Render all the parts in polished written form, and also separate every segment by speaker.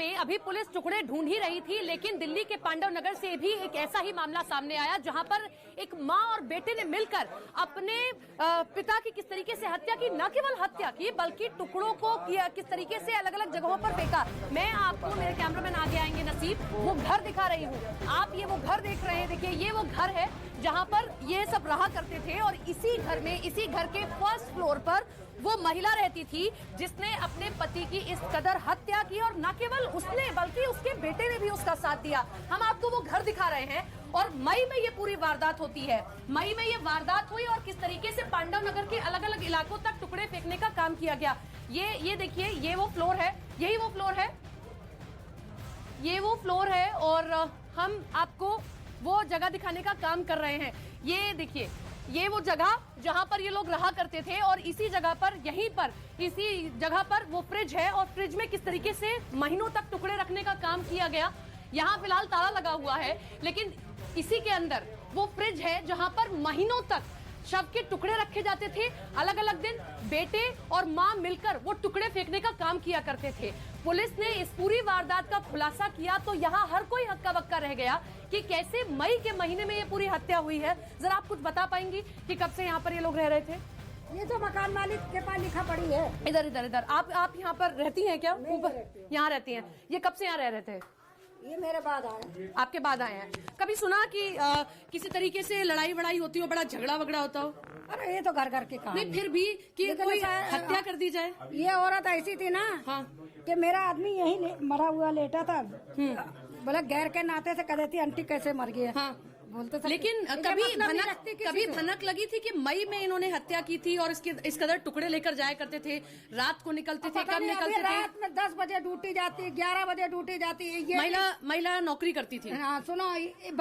Speaker 1: में अभी पुलिस टुकड़े ढूंढ ही रही थी, लेकिन दिल्ली के पांडव नगर से भी एक ऐसा ही मामला सामने आया जहां पर एक मां और बेटे ने मिलकर अपने पिता की किस तरीके से हत्या की, न केवल हत्या की बल्कि टुकड़ों को किस तरीके से अलग अलग जगहों पर फेंका। मैं आपको, मेरे कैमरामैन आगे आएंगे नसीब, वो घर दिखा रही हूँ। आप ये वो घर देख रहे हैं, देखिए ये वो घर है जहां पर ये सब रहा करते थे और इसी घर में, इसी घर के फर्स्ट फ्लोर पर वो महिला रहती थी जिसने अपने पति की इस कदर हत्या की। और न केवल उसने बल्कि उसके बेटे ने भी उसका साथ दिया। हम आपको वो घर दिखा रहे हैं और मई में ये पूरी वारदात होती है। मई में ये वारदात हुई और किस तरीके से पांडव नगर के अलग अलग इलाकों तक टुकड़े फेंकने का काम किया गया। ये देखिए, ये वो फ्लोर है, यही वो फ्लोर है, ये वो फ्लोर है और हम आपको वो जगह दिखाने का काम कर रहे हैं। ये देखिए, ये वो जगह जहां पर ये लोग रहा करते थे और इसी जगह पर, यहीं पर, इसी जगह पर वो फ्रिज है और फ्रिज में किस तरीके से महीनों तक टुकड़े रखने का काम किया गया। यहाँ फिलहाल ताला लगा हुआ है, लेकिन इसी के अंदर वो फ्रिज है जहां पर महीनों तक शव के टुकड़े रखे जाते थे। अलग अलग दिन बेटे और मां मिलकर वो टुकड़े फेंकने का काम किया करते थे। पुलिस ने इस पूरी वारदात का खुलासा किया तो यहाँ हर कोई हक्का बक्का रह गया कि कैसे मई के महीने में ये पूरी हत्या हुई है। जरा आप कुछ बता पाएंगी कि कब से यहाँ पर ये लोग रह रहे थे?
Speaker 2: ये तो मकान मालिक के पास लिखा पड़ी है।
Speaker 1: इधर इधर इधर आप यहाँ पर रहती हैं क्या? ऊपर यहाँ रहती हैं। ये कब से यहाँ रह रहे थे?
Speaker 2: ये मेरे बाद आए।
Speaker 1: आपके बाद आए हैं। कभी सुना कि किसी तरीके से लड़ाई वड़ाई होती हो, बड़ा झगड़ा वगड़ा होता हो?
Speaker 2: अरे ये तो घर घर के काम।
Speaker 1: नहीं, फिर भी कि कोई हत्या कर दी जाए।
Speaker 2: ये औरत ऐसी थी ना, हाँ, कि मेरा आदमी यही मरा हुआ लेटा था। बोला गैर के नाते से कहती आंटी कैसे मर गई। हाँ, बोलते थे।
Speaker 1: लेकिन कभी भनक लगी थी कि मई में इन्होंने हत्या की थी और इस कदर टुकड़े लेकर जाया करते थे, रात को निकलते थे, कब निकलते थे?
Speaker 2: रात में 10 बजे ड्यूटी जाती, 11 बजे ड्यूटी जाती। ये
Speaker 1: महिला नौकरी करती थी।
Speaker 2: हाँ, सुनो,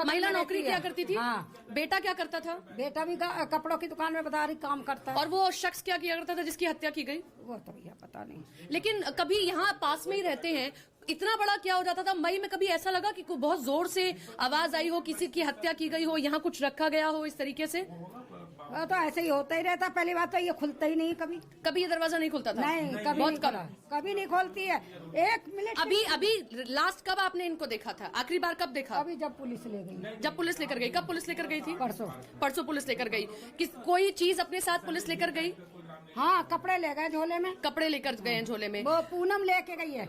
Speaker 1: महिला नौकरी क्या करती थी?
Speaker 2: हाँ।
Speaker 1: बेटा क्या करता था?
Speaker 2: बेटा भी कपड़ों की दुकान में बता रही काम करता है।
Speaker 1: और वो शख्स क्या किया करता था जिसकी हत्या की गई?
Speaker 2: वो तो भैया पता नहीं।
Speaker 1: लेकिन कभी यहाँ पास में ही रहते हैं, इतना बड़ा क्या हो जाता था? मई में कभी ऐसा लगा कि बहुत जोर से आवाज आई हो, किसी की हत्या की गई हो, यहाँ कुछ रखा गया हो इस तरीके से?
Speaker 2: तो ऐसे ही होता ही रहता। पहली बात तो ये खुलता ही नहीं, कभी
Speaker 1: ये दरवाजा नहीं खुलता था?
Speaker 2: नहीं, कभी
Speaker 1: बहुत
Speaker 2: नहीं, कभी नहीं खोलती है। 1 मिनट।
Speaker 1: अभी लास्ट कब आपने इनको देखा था? आखिरी बार कब देखा?
Speaker 2: अभी जब पुलिस ले गई।
Speaker 1: जब पुलिस लेकर गई? कब पुलिस लेकर गई थी?
Speaker 2: परसों
Speaker 1: पुलिस लेकर गई। कोई चीज अपने साथ पुलिस लेकर गई?
Speaker 2: हाँ, कपड़े ले गए झोले में।
Speaker 1: कपड़े लेकर गए हैं झोले में।
Speaker 2: वो पूनम लेके गई है।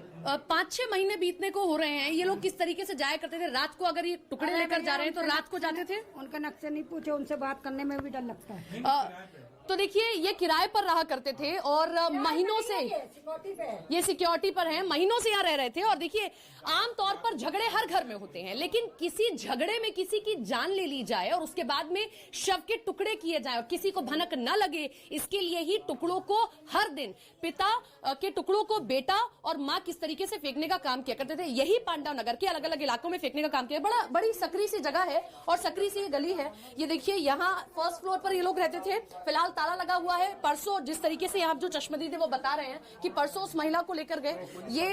Speaker 1: 5-6 महीने बीतने को हो रहे हैं। ये लोग किस तरीके से जाया करते थे? रात को अगर ये टुकड़े लेकर जा रहे हैं तो रात को जाते थे?
Speaker 2: उनका नक्शे नहीं पूछे, उनसे बात करने में भी डर लगता है।
Speaker 1: तो देखिए, ये किराए पर रहा करते थे और महीनों से ये सिक्योरिटी पर हैं, महीनों से यहाँ रह रहे थे। और देखिए, आमतौर पर झगड़े हर घर में होते हैं, लेकिन किसी झगड़े में किसी की जान ले ली जाए और उसके बाद में शव के टुकड़े किए जाए और किसी को भनक न लगे, इसके लिए ही टुकड़ों को हर दिन पिता के टुकड़ों को बेटा और माँ किस तरीके से फेंकने का काम किया करते थे। यही पांडव नगर के अलग अलग इलाकों में फेंकने का काम किया। बड़ी सकरी सी जगह है और सकरी सी गली है। ये देखिए, यहाँ फर्स्ट फ्लोर पर ये लोग रहते थे। फिलहाल ताला लगा हुआ है। परसों जिस तरीके से आप जो चश्मदीद है वो बता रहे हैं कि परसों उस महिला को लेकर गए। ये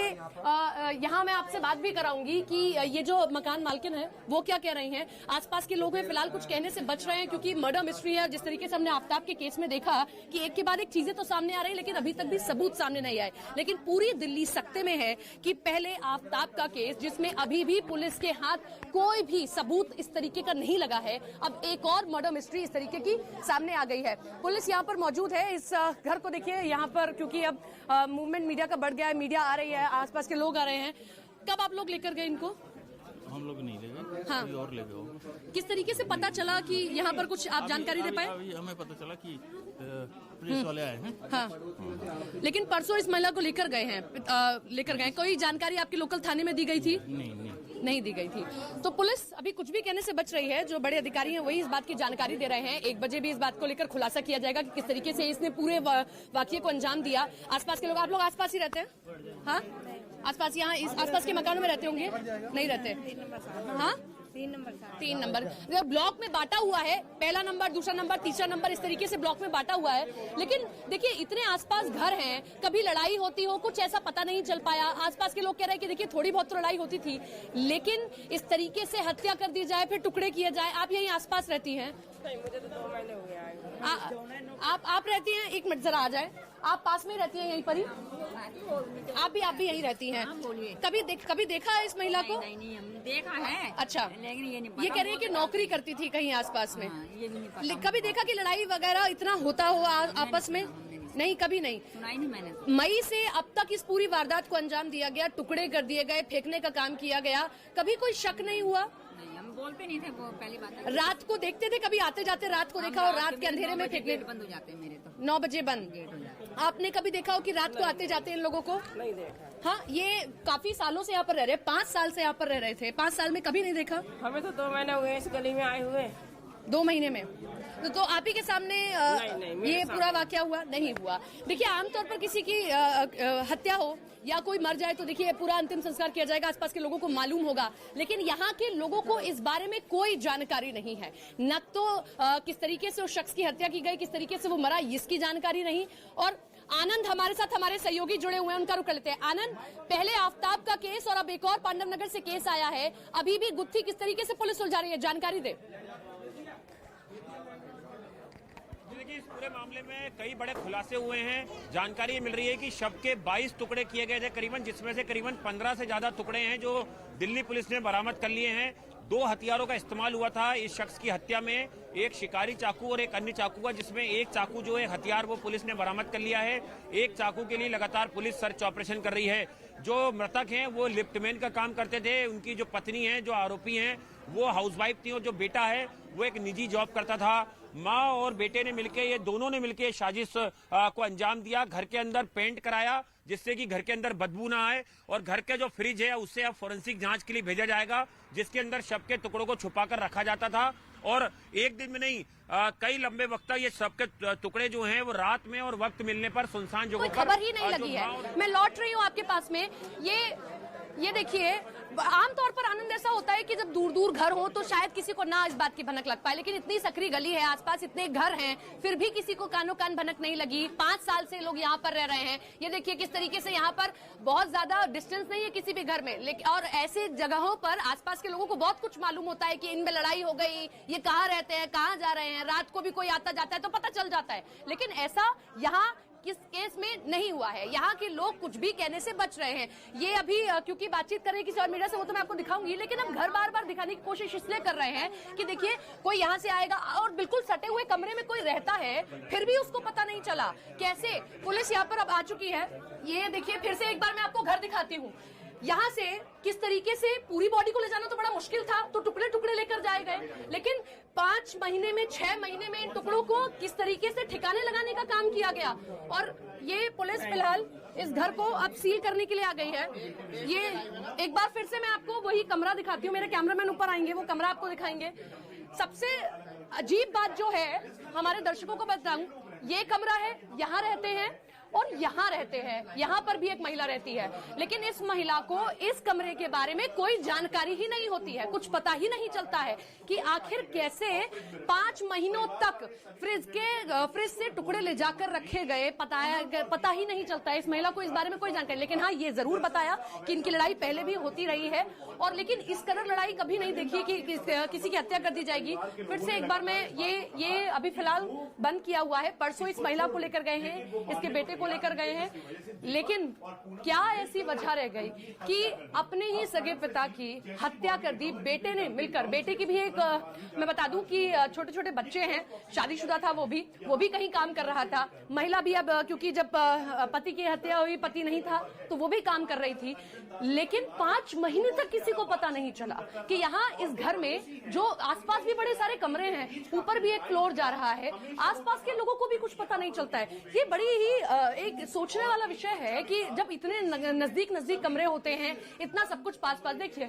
Speaker 1: यहाँ मैं आपसे बात भी कराऊंगी कि ये जो मकान मालकिन है वो क्या कह रही हैं। आसपास के लोग हैं, फिलहाल कुछ कहने से बच रहे हैं क्योंकि मर्डर मिस्ट्री है। जिस तरीके से हमने आफ्ताब के केस में देखा कि एक के बाद एक चीजें तो सामने आ रही, लेकिन अभी तक भी सबूत सामने नहीं आए। लेकिन पूरी दिल्ली सख्ते में है कि पहले आफ्ताब का केस, जिसमें अभी भी पुलिस के हाथ कोई भी सबूत इस तरीके का नहीं लगा है, अब एक और मर्डर मिस्ट्री इस तरीके की सामने आ गई है। पुलिस यहाँ पर मौजूद है। इस घर को देखिए, यहाँ पर क्योंकि अब मूवमेंट मीडिया का बढ़ गया है, मीडिया आ रही है, आसपास के लोग आ रहे हैं। कब आप लोग लेकर गए इनको?
Speaker 3: हम लोग नहीं ले गए,
Speaker 1: हाँ।
Speaker 3: कोई और ले गए।
Speaker 1: किस तरीके से पता चला कि यहाँ पर कुछ आप जानकारी दे पाए?
Speaker 3: अभी हमें पता चला कि पुलिस वाले आए हैं।
Speaker 1: हाँ। लेकिन परसों इस महिला को लेकर गए, कोई जानकारी आपके लोकल थाने में दी गई थी? नहीं दी गई थी। तो पुलिस अभी कुछ भी कहने से बच रही है। जो बड़े अधिकारी हैं वही इस बात की जानकारी दे रहे हैं। 1 बजे भी इस बात को लेकर खुलासा किया जाएगा कि किस तरीके से इसने पूरे वाकये को अंजाम दिया। आसपास के लोग, आप लोग आसपास ही रहते हैं? हाँ, आसपास, यहाँ इस आसपास के मकानों में रहते होंगे? नहीं रहते? हाँ, 3 नंबर ब्लॉक में बांटा हुआ है। पहला नंबर, दूसरा नंबर, तीसरा नंबर, इस तरीके से ब्लॉक में बांटा हुआ है। लेकिन देखिए, इतने आसपास घर हैं, कभी लड़ाई होती हो कुछ ऐसा पता नहीं चल पाया। आसपास के लोग कह रहे हैं कि देखिए थोड़ी बहुत तो लड़ाई होती थी, लेकिन इस तरीके से हत्या कर दी जाए, फिर टुकड़े किए जाए। आप यहीं आसपास रहती हैं?
Speaker 4: नहीं, मुझे तो 2 महीने हो गए।
Speaker 1: आप रहती हैं? 1 मिनट जरा आ जाए। आप पास में ही रहती हैं यहीं पर ही? आप भी यहीं रहती हैं? कभी देखा है इस महिला को?
Speaker 4: नहीं, हमने देखा है।
Speaker 1: अच्छा,
Speaker 4: लेकिन
Speaker 1: ये कह रही है कि नौकरी करती थी कहीं आसपास में।
Speaker 4: ये भी नहीं पता।
Speaker 1: कभी देखा कि लड़ाई वगैरह इतना होता हुआ आपस में? नहीं, कभी नहीं
Speaker 4: सुना ही नहीं मैंने।
Speaker 1: मई से अब तक इस पूरी वारदात को अंजाम दिया गया, टुकड़े कर दिए गए, फेंकने का काम किया गया, कभी कोई शक नहीं हुआ?
Speaker 4: नहीं, हम बोलते नहीं थे, वो पहली बात है।
Speaker 1: रात को देखते थे कभी आते जाते? रात को देखा और रात के अंधेरे में फेंकने?
Speaker 4: बंद हो जाते हैं मेरे तो।
Speaker 1: 9 बजे बंद। आपने कभी देखा हो कि रात को आते जाते इन लोगों को?
Speaker 5: नहीं देखा।
Speaker 1: हाँ, ये काफी सालों से यहाँ पर रह रहे, 5 साल से यहाँ पर रह रहे थे। 5 साल में कभी नहीं देखा?
Speaker 5: हमें तो 2 महीने हुए इस गली में आए हुए।
Speaker 1: 2 महीने में? तो आप ही के सामने
Speaker 5: नहीं,
Speaker 1: ये पूरा वाकया हुआ? नहीं हुआ। देखिए, आमतौर पर किसी की हत्या हो या कोई मर जाए तो देखिए पूरा अंतिम संस्कार किया जाएगा, आसपास के लोगों को मालूम होगा, लेकिन यहाँ के लोगों को इस बारे में कोई जानकारी नहीं है। न तो किस तरीके से उस शख्स की हत्या की गई, किस तरीके से वो मरा, इसकी जानकारी नहीं। और आनंद हमारे साथ, हमारे सहयोगी जुड़े हुए हैं, उनका रुख लेते हैं। आनंद, पहले आफ्ताब का केस और अब एक और पांडव नगर से केस आया है, अभी भी गुत्थी किस तरीके से पुलिस सुलझा रही है, जानकारी दे।
Speaker 6: इस पूरे मामले में कई बड़े खुलासे हुए हैं। जानकारी मिल रही है कि शव के 22 टुकड़े किए गए थे करीबन, जिसमें से करीबन 15 से ज्यादा टुकड़े हैं जो दिल्ली पुलिस ने बरामद कर लिए हैं। 2 हथियारों का इस्तेमाल हुआ था इस शख्स की हत्या में, एक शिकारी चाकू और एक अन्य चाकू का, जिसमें एक चाकू जो है हथियार वो पुलिस ने बरामद कर लिया है। एक चाकू के लिए लगातार पुलिस सर्च ऑपरेशन कर रही है। जो मृतक हैं वो लिफ्टमैन का काम करते थे। उनकी जो पत्नी है, जो आरोपी हैं, वो हाउसवाइफ थी और जो बेटा है वो एक निजी जॉब करता था। माँ और बेटे ने मिलकर, ये दोनों ने मिलकर साजिश को अंजाम दिया। घर के अंदर पेंट कराया जिससे कि घर के अंदर बदबू ना आए, और घर के जो फ्रिज है उससे अब फोरेंसिक जांच के लिए भेजा जाएगा, जिसके अंदर शव के टुकड़ों को छुपाकर रखा जाता था। और एक दिन में नहीं, कई लंबे वक्त तक ये शव के टुकड़े जो हैं वो रात में और वक्त मिलने पर सुनसान जगहों पर,
Speaker 1: कोई खबर ही नहीं लगी है। मैं लौट रही हूँ आपके पास में। ये देखिए, आमतौर पर आनंद ऐसा होता है कि जब दूर दूर घर हो तो शायद किसी को ना इस बात की भनक लग पाए, लेकिन इतनी सकरी गली है, आसपास इतने घर हैं, फिर भी किसी को कानो कान भनक नहीं लगी। 5 साल से लोग यहाँ पर रह रहे हैं। ये देखिए किस तरीके से यहाँ पर बहुत ज्यादा डिस्टेंस नहीं है किसी भी घर में, लेकिन और ऐसे जगहों पर आसपास के लोगों को बहुत कुछ मालूम होता है कि इनमें लड़ाई हो गई, ये कहाँ रहते हैं, कहाँ जा रहे हैं, रात को भी कोई आता जाता है तो पता चल जाता है। लेकिन ऐसा यहाँ किस केस में नहीं हुआ है। यहाँ के लोग कुछ भी कहने से बच रहे हैं। ये अभी क्योंकि बातचीत कर रहे हैं किसी और मीडिया से, वो तो मैं आपको दिखाऊंगी, लेकिन हम घर बार बार दिखाने की कोशिश इसलिए कर रहे हैं कि देखिए कोई यहाँ से आएगा और बिल्कुल सटे हुए कमरे में कोई रहता है, फिर भी उसको पता नहीं चला। कैसे पुलिस यहाँ पर अब आ चुकी है। ये देखिए, फिर से एक बार मैं आपको घर दिखाती हूँ। यहाँ से किस तरीके से पूरी बॉडी को ले जाना तो बड़ा मुश्किल था, तो टुकड़े टुकड़े लेकर जाए गए, लेकिन 5 महीने में, 6 महीने में इन टुकड़ों को किस तरीके से ठिकाने लगाने का काम किया गया। और ये पुलिस फिलहाल इस घर को अब सील करने के लिए आ गई है। ये एक बार फिर से मैं आपको वही कमरा दिखाती हूँ, मेरे कैमरामैन ऊपर आएंगे, वो कमरा आपको दिखाएंगे। सबसे अजीब बात जो है, हमारे दर्शकों को बताऊं, ये कमरा है, यहाँ रहते हैं और यहाँ रहते हैं, यहाँ पर भी एक महिला रहती है, लेकिन इस महिला को इस कमरे के बारे में कोई जानकारी ही नहीं होती है, कुछ पता ही नहीं चलता है कि आखिर कैसे 5 महीनों तक फ्रिज से टुकड़े ले जाकर रखे गए, पता ही नहीं चलता है इस महिला को इस बारे में कोई जानकारी। लेकिन हाँ, ये जरूर बताया कि इनकी लड़ाई पहले भी होती रही है, और लेकिन इस कदर लड़ाई कभी नहीं देखी कि किसी की हत्या कर दी जाएगी। फिर से एक बार मैं ये अभी फिलहाल बंद किया हुआ है। परसों इस महिला को लेकर गए हैं, इसके बेटे को लेकर गए हैं, लेकिन क्या ऐसी वजह रह गई कि अपने ही सगे पिता की हत्या कर दी बेटे ने मिलकर। बेटे की भी एक मैं बता दूं कि छोटे छोटे बच्चे हैं, शादीशुदा था वो भी कहीं काम कर रहा था। महिला भी अब क्योंकि जब पति की हत्या हुई, पति नहीं था, तो वो भी काम कर रही थी। लेकिन 5 महीने तक किसी को पता नहीं चला कि यहाँ इस घर में, जो आसपास भी बड़े सारे कमरे हैं, ऊपर भी एक फ्लोर जा रहा है, आसपास के लोगों को भी कुछ पता नहीं चलता है। ये बड़ी ही एक सोचने वाला विषय है कि जब इतने नजदीक कमरे होते हैं, इतना सब कुछ पास। देखिए,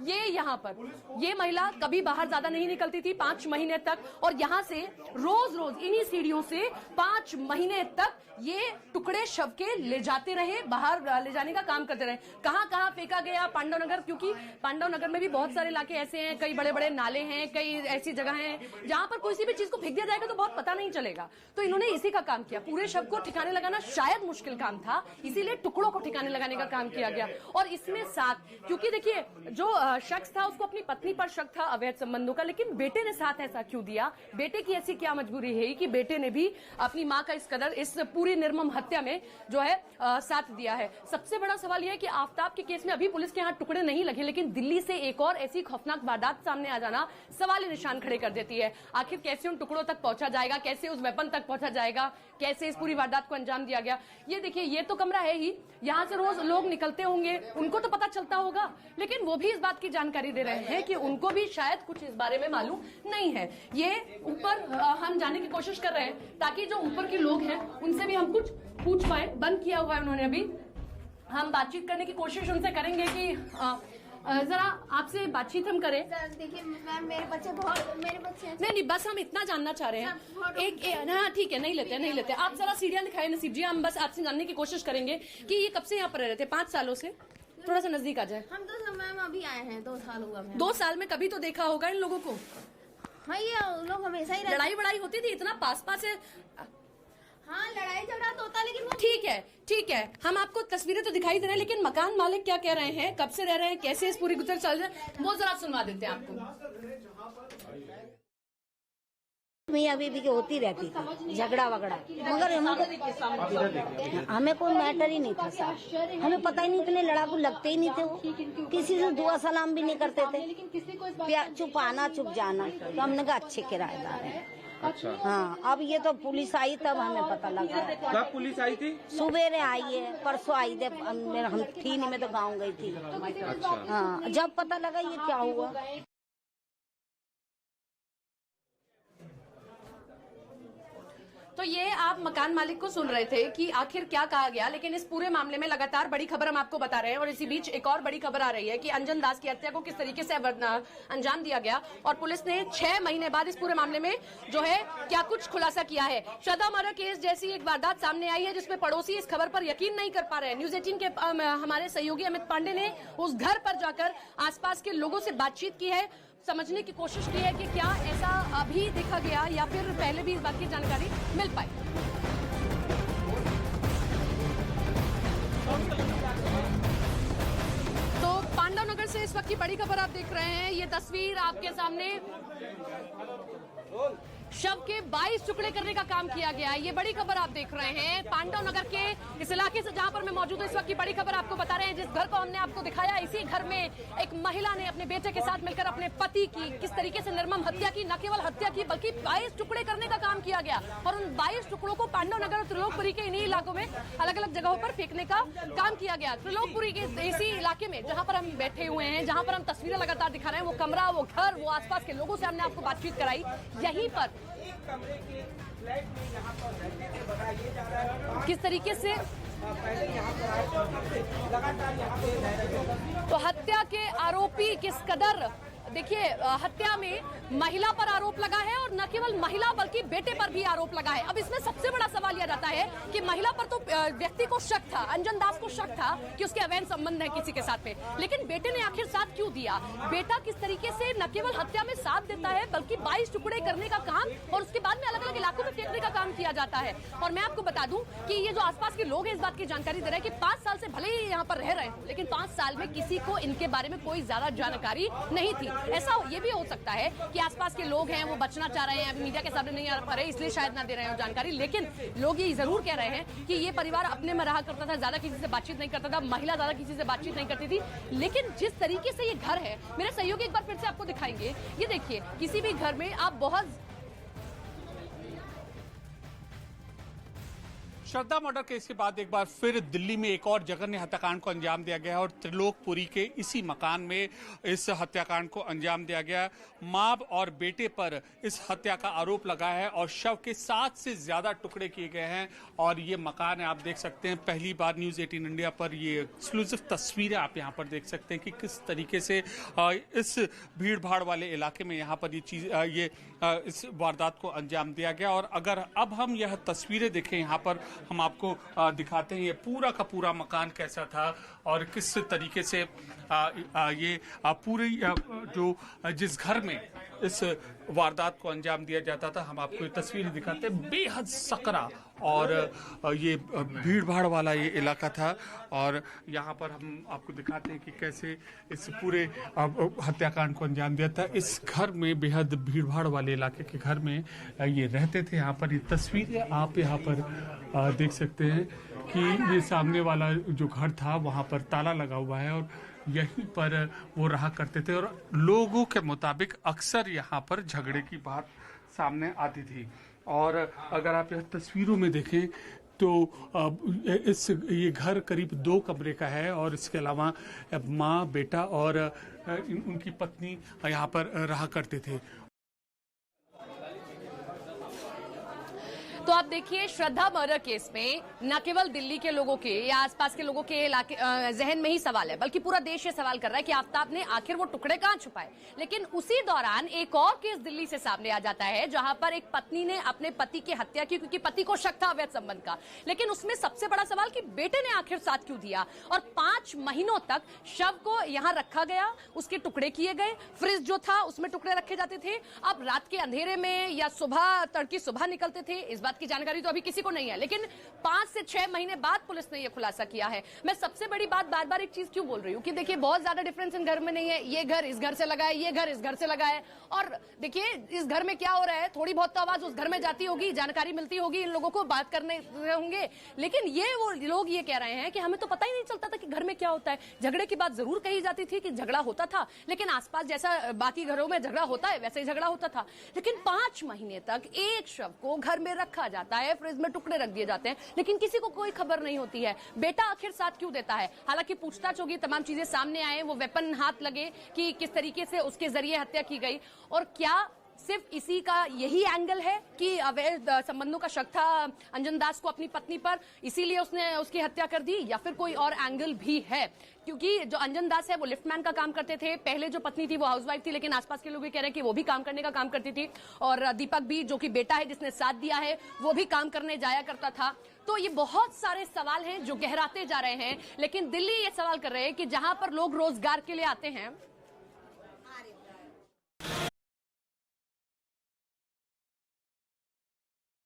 Speaker 1: ये यहाँ पर ये महिला कभी बाहर ज्यादा नहीं निकलती थी 5 महीने तक, और यहाँ से रोज इन्हीं सीढ़ियों से 5 महीने तक ये टुकड़े शव के ले जाते रहे, बाहर ले जाने का काम करते रहे। कहाँ फेंका गया, पांडव नगर, क्योंकि पांडव नगर में भी बहुत सारे इलाके ऐसे हैं, कई बड़े बड़े नाले हैं, कई ऐसी जगह हैं जहां पर कोई सी भी चीज को फेंक दिया जाएगा तो बहुत पता नहीं चलेगा। तो इन्होंने इसी का काम किया, पूरे शव को ठिकाने लगाना शायद मुश्किल काम था, इसीलिए टुकड़ों को ठिकाने लगाने का काम किया गया। और इसमें साथ, क्योंकि देखिए जो शख्स था उसको अपनी पत्नी पर शक था अवैध संबंधों का, लेकिन बेटे ने साथ ऐसा क्यों दिया? बेटे की ऐसी क्या मजबूरी है कि बेटे ने भी अपनी मां का इस कदर इस पूरी निर्मम हत्या में जो है साथ दिया है? सबसे बड़ा सवाल यह है कि आफ्ताब के केस में अभी पुलिस के यहाँ टुकड़े नहीं लगे, लेकिन दिल्ली से एक और ऐसी खौफनाक वारदात सामने आ जाना सवाल निशान खड़े कर देती है। आखिर कैसे उन टुकड़ों तक पहुंचा जाएगा, कैसे उस वेपन तक पहुंचा जाएगा, कैसे इस पूरी वारदात को अंजाम दिया गया? ये देखिए, ये तो कमरा है ही, यहाँ से रोज लोग निकलते होंगे, उनको तो पता चलता होगा, लेकिन वो भी इस बात की जानकारी दे रहे हैं कि उनको भी शायद कुछ इस बारे में मालूम नहीं है। ये ऊपर हम जाने की कोशिश कर रहे हैं ताकि जो ऊपर के लोग हैं उनसे भी हम कुछ पूछ पाए। बंद किया हुआ है उन्होंने अभी, हम बातचीत करने की कोशिश उनसे करेंगे कि जरा आपसे बातचीत हम करें।
Speaker 7: देखिए मैम, मेरे बच्चे
Speaker 1: नहीं, बस हम इतना जानना चाह रहे हैं। हाँ ठीक है, नहीं लेते। आप जरा सीढ़ियां दिखाएं नसीब जी, हम बस आपसे जानने की कोशिश करेंगे कि ये कब से यहाँ पर रह रहे थे? 5 सालों से? थोड़ा सा नजदीक आ जाए।
Speaker 7: हम तो मैम अभी आए हैं, 2 साल हुआ मैम।
Speaker 1: 2 साल में कभी तो देखा होगा इन लोगों को?
Speaker 7: हाँ, ये लोग हमेशा ही
Speaker 1: लड़ाई बड़ाई होती थी इतना पास है?
Speaker 7: हाँ, लड़ाई झगड़ा तो होता, लेकिन
Speaker 1: ठीक है, हम आपको तस्वीरें तो दिखाई दे रहे हैं, लेकिन मकान मालिक क्या कह रहे हैं, कब से रह रहे हैं, कैसे इस पूरी गुजर चल रहे हैं, वो जरा सुनवा देते हैं आपको।
Speaker 8: मियाँ बीवी की होती रहती थी झगड़ा वगड़ा, मगर हमें कोई मैटर ही नहीं था सर। हमें पता ही नहीं, इतने लड़ाकू लगते ही नहीं थे वो, किसी से दुआ सलाम भी नहीं करते थे, चुप आना चुप जाना। तो हमने कहा अच्छे किराएदार हैं।
Speaker 9: अच्छा,
Speaker 8: हाँ, अब ये तो पुलिस आई तब हमें पता लगा।
Speaker 9: कब पुलिस आई थी?
Speaker 8: सुबेरे आई है, परसों आई थे। हम थी नहीं, मैं तो गाँव गई थी।
Speaker 9: अच्छा,
Speaker 8: हाँ, जब पता लगा ये क्या हुआ।
Speaker 1: तो ये आप मकान मालिक को सुन रहे थे कि आखिर क्या कहा गया, लेकिन इस पूरे मामले में लगातार बड़ी खबर हम आपको बता रहे हैं। और इसी बीच एक और बड़ी खबर आ रही है कि अंजन दास की हत्या को किस तरीके से अंजाम दिया गया, और पुलिस ने 6 महीने बाद इस पूरे मामले में जो है क्या कुछ खुलासा किया है। श्रद्धा मर्डर केस जैसी एक वारदात सामने आई है जिसमें पड़ोसी इस खबर पर यकीन नहीं कर पा रहे हैं। न्यूज 18 के हमारे सहयोगी अमित पांडे ने उस घर पर जाकर आसपास के लोगों से बातचीत की है, समझने की कोशिश की है कि क्या ऐसा अभी देखा गया या फिर पहले भी इस बात की जानकारी मिल पाई। तो पांडव नगर से इस वक्त की बड़ी खबर आप देख रहे हैं, ये तस्वीर आपके सामने, शव के 22 टुकड़े करने का काम किया गया है। ये बड़ी खबर आप देख रहे हैं पांडव नगर के इस इलाके से जहां पर मैं मौजूद हूं। इस वक्त की बड़ी खबर आपको बता रहे हैं, जिस घर को हमने आपको दिखाया, इसी घर में एक महिला ने अपने बेटे के साथ मिलकर अपने पति की किस तरीके से निर्मम हत्या की, न केवल हत्या की बल्कि 22 टुकड़े करने का काम किया गया। और उन 22 टुकड़ों को पांडव नगर और त्रिलोकपुरी के इन्हीं इलाकों में अलग अलग जगहों पर फेंकने का काम किया गया। त्रिलोकपुरी के इसी इलाके में जहां पर हम बैठे हुए हैं, जहां पर हम तस्वीरें लगातार दिखा रहे हैं, वो कमरा, वो घर, वो आसपास के लोगों से हमने आपको बातचीत कराई। यहीं पर किस तरीके से तो हत्या के आरोपी किस कदर, देखिए हत्या में महिला पर आरोप लगा है और न केवल महिला बल्कि बेटे पर भी आरोप लगा है। अब इसमें सबसे बड़ा सवाल यह रहता है कि महिला पर तो व्यक्ति को शक था, अंजन दास को शक था कि उसके अवैध संबंध है किसी के साथ में, लेकिन बेटे ने आखिर साथ क्यों दिया? बेटा किस तरीके से न केवल हत्या में साथ देता है बल्कि 22 टुकड़े करने का काम और उसके बाद में अलग अलग इलाकों में फेंकने का काम किया जाता है। और मैं आपको बता दूं कि ये जो आसपास के लोग हैं इस बात की जानकारी दे रहे हैं कि 5 साल से भले ही यहाँ पर रह रहे हैं, लेकिन 5 साल में किसी को इनके बारे में कोई ज्यादा जानकारी नहीं थी। ऐसा ये भी हो सकता है कि आसपास के लोग हैं वो बचना चाह रहे हैं, अभी मीडिया के सामने नहीं आ पा रहे, इसलिए शायद ना दे रहे हो जानकारी, लेकिन लोग ये जरूर कह रहे हैं कि ये परिवार अपने में रहा करता था, ज्यादा किसी से बातचीत नहीं करता था, महिला ज्यादा किसी से बातचीत नहीं करती थी। लेकिन जिस तरीके से ये घर है, मेरे सहयोगी एक बार फिर से आपको दिखाएंगे, ये देखिए किसी भी घर में आप बहुत
Speaker 9: श्रद्धा मर्डर केस के बाद एक बार फिर दिल्ली में एक और जघन्य हत्याकांड को अंजाम दिया गया है और त्रिलोकपुरी के इसी मकान में इस हत्याकांड को अंजाम दिया गया। मां और बेटे पर इस हत्या का आरोप लगा है और शव के 7 से ज्यादा टुकड़े किए गए हैं और ये मकान है, आप देख सकते हैं। पहली बार न्यूज 18 इंडिया पर ये एक्सक्लूसिव तस्वीरें आप यहाँ पर देख सकते हैं कि किस तरीके से इस भीड़ भाड़ वाले इलाके में यहाँ पर ये इस वारदात को अंजाम दिया गया। और अगर अब हम यह तस्वीरें देखें यहाँ पर, हम आपको दिखाते हैं ये पूरा का पूरा मकान कैसा था और किस तरीके से ये पूरी जो जिस घर में इस वारदात को अंजाम दिया जाता था। हम आपको ये तस्वीरें दिखाते हैं, बेहद सकरा और ये भीड़ भाड़ वाला ये इलाका था। और यहाँ पर हम आपको दिखाते हैं कि कैसे इस पूरे हत्याकांड को अंजाम दिया था। इस घर में, बेहद भीड़ भाड़ वाले इलाके के घर में ये रहते थे। यहाँ पर ये तस्वीरें आप यहाँ पर देख सकते हैं कि ये सामने वाला जो घर था वहाँ पर ताला लगा हुआ है और यहीं पर वो रहा करते थे। और लोगों के मुताबिक अक्सर यहाँ पर झगड़े की बात सामने आती थी। और अगर आप यह तस्वीरों में देखें तो ये घर करीब 2 कमरे का है और इसके अलावा माँ, बेटा और उनकी पत्नी यहाँ पर रहा करते थे।
Speaker 1: तो आप देखिए, श्रद्धा मर्डर केस में न केवल दिल्ली के लोगों के या आसपास के लोगों के इलाके जहन में ही सवाल है, बल्कि पूरा देश ये सवाल कर रहा है कि आफताब ने आखिर वो टुकड़े कहां छुपाए। लेकिन उसी दौरान एक और केस दिल्ली से सामने आ जाता है, जहां पर एक पत्नी ने अपने पति की हत्या की क्योंकि पति को शक था अवैध संबंध का। लेकिन उसमें सबसे बड़ा सवाल कि बेटे ने आखिर साथ क्यों दिया। और 5 महीनों तक शव को यहां रखा गया, उसके टुकड़े किए गए, फ्रिज जो था उसमें टुकड़े रखे जाते थे। अब रात के अंधेरे में या तड़की सुबह निकलते थे, इस बात की जानकारी तो अभी किसी को नहीं है। लेकिन 5 से 6 महीने बाद पुलिस ने यह खुलासा किया है। मैं सबसे बड़ी बात बार बार एक चीज क्यों बोल रही हूँ कि देखिए, बहुत ज्यादा डिफरेंस इन घर में नहीं है। ये घर इस घर से लगा है, ये घर इस घर से लगा है। और देखिए, इस घर में क्या हो रहा है, थोड़ी बहुत तो आवाज उस घर में जाती होगी, जानकारी मिलती होगी, इन लोगों को बात करने होंगे। लेकिन ये वो लोग ये कह रहे हैं कि हमें तो पता ही नहीं चलता था कि घर में क्या होता है। झगड़े की बात जरूर कही जाती थी कि झगड़ा होता था, लेकिन आसपास जैसा बाकी घरों में झगड़ा होता है वैसे ही झगड़ा होता था। लेकिन 5 महीने तक एक शव को घर में रखा जाता है, फ्रिज में टुकड़े रख दिए जाते हैं, लेकिन किसी को कोई खबर नहीं होती है। बेटा आखिर साथ क्यों देता है? हालांकि पूछताछ होगी, तमाम चीजें सामने आए, वो वेपन हाथ लगे कि किस तरीके से उसके जरिए हत्या की गई। और क्या सिर्फ इसी का यही एंगल है कि अवैध संबंधों का शक था अंजन दास को अपनी पत्नी पर, इसीलिए उसने उसकी हत्या कर दी, या फिर कोई और एंगल भी है? क्योंकि जो अंजन दास है वो लिफ्टमैन का काम करते थे, पहले जो पत्नी थी वो हाउसवाइफ थी, लेकिन आसपास के लोग भी कह रहे हैं कि वो भी काम करने का काम करती थी। और दीपक भी, जो कि बेटा है जिसने साथ दिया है, वो भी काम करने जाया करता था। तो ये बहुत सारे सवाल हैं जो गहराते जा रहे हैं। लेकिन दिल्ली ये सवाल कर रहे हैं कि जहां पर लोग रोजगार के लिए आते हैं,